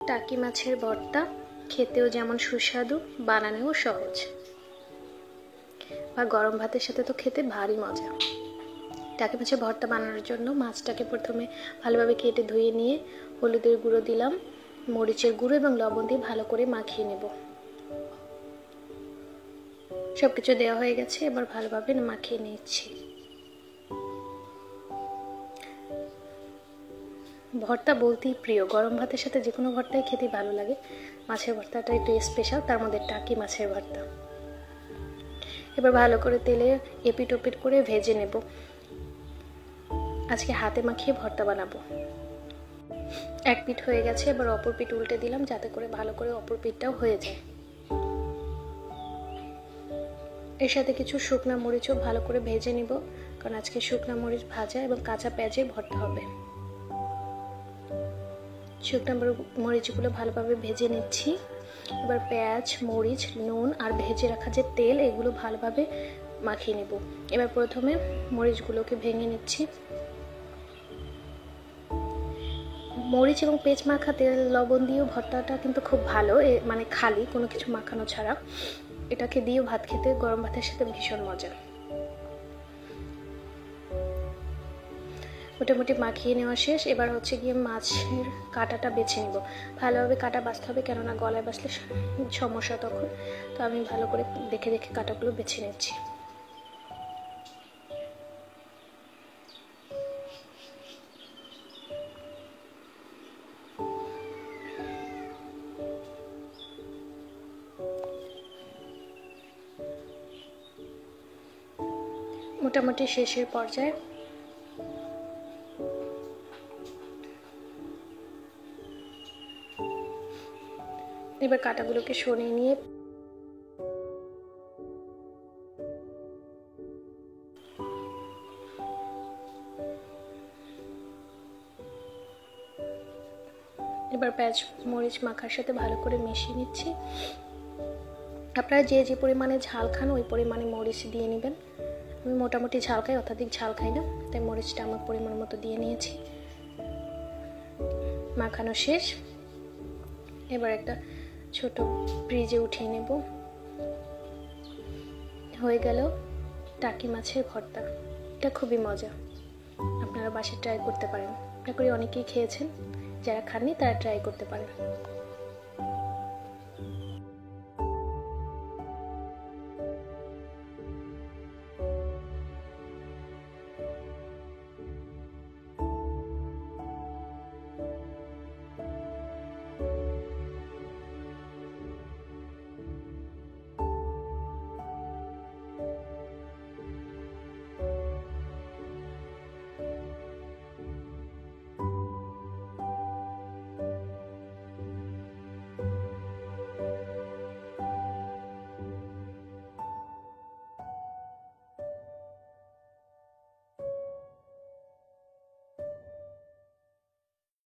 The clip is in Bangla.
টাকি মাছের ভর্তা খেতেও যেমন সুস্বাদু, বানানোও সহজ, আর গরম ভাতের সাথে তো খেতে ভারী মজা। টাকি মাছের ভর্তা বানানোর জন্য মাছটাকে প্রথমে ভালোভাবে কেটে ধুয়ে নিয়ে হলুদের গুঁড়ো দিলাম, মরিচের গুঁড়ো এবং লবণ দিয়ে ভালো করে মাখিয়ে নেব। সবকিছু দেওয়া হয়ে গেছে, এবার ভালোভাবে মাখিয়ে নিচ্ছি। ভর্তা বলতেই প্রিয়, গরম ভাতের সাথে যে কোনো ভর্তাই খেতে ভালো লাগে। মাছের ভর্তাটা একটু স্পেশাল, তার মধ্যে টাকি মাছের ভর্তা। এবার ভালো করে তেলে এপিট ওপিট করে ভেজে নেব। আজকে হাতে মাখিয়ে ভর্তা বানাবো। এক পিঠ হয়ে গেছে, এবার অপর পিঠ উল্টে দিলাম যাতে করে ভালো করে অপর পিঠটাও হয়ে যায়। এর সাথে কিছু শুকনা মরিচও ভালো করে ভেজে নিব, কারণ আজকে শুকনা মরিচ ভাজা এবং কাঁচা পেঁয়াজে ভর্তা হবে। শুকনা মরিচগুলো ভালোভাবে ভেজে নিচ্ছি। এবার পেঁয়াজ, মরিচ, নুন আর ভেজে রাখা যে তেল, এগুলো ভালোভাবে মাখিয়ে নেব। এবার প্রথমে মরিচগুলোকে ভেঙে নিচ্ছি। মরিচ এবং পেঁয়াজ মাখা তেল লবণ দিয়েও ভর্তাটা কিন্তু খুব ভালো, মানে খালি কোনো কিছু মাখানো ছাড়া। এটাকে দিয়েও ভাত খেতে, গরম ভাতের সাথে ভীষণ মজা। মোটামুটি মাখিয়ে নেওয়া শেষ। এবার হচ্ছে গিয়ে মাছের কাঁটাটা বেছে নিব। ভালোভাবে কাঁটা বাছতে হবে, কেননা গলায় বাছলে সমস্যা তখন। তো আমি ভালো করে দেখে দেখে কাঁটাগুলো বেছে নিচ্ছি। মোটামুটি শেষের পর্যায়ে। এবার কাঁটাগুলোকে সরিয়ে নিয়ে এবার পেঁয়াজ মরিচ মাখার সাথে ভালো করে মিশিয়ে নিচ্ছি। আপনারা যে যে পরিমাণে ঝাল খান ওই পরিমাণে মরিচ দিয়ে নেবেন। আমি মোটামুটি ঝাল খাই, অত্যাধিক ঝাল খাই না, তাই মরিচটা আমার পরিমাণ মতো দিয়ে নিয়েছি। মাখানো শেষ। এবার একটা ছোট ফ্রিজে উঠিয়ে নেব। হয়ে গেল টাকি মাছের ভর্তা। এটা খুবই মজা, আপনারা বাসায় ট্রাই করতে পারেন। আশা করি অনেকেই খেয়েছেন, যারা খাননি তারা ট্রাই করতে পারেন।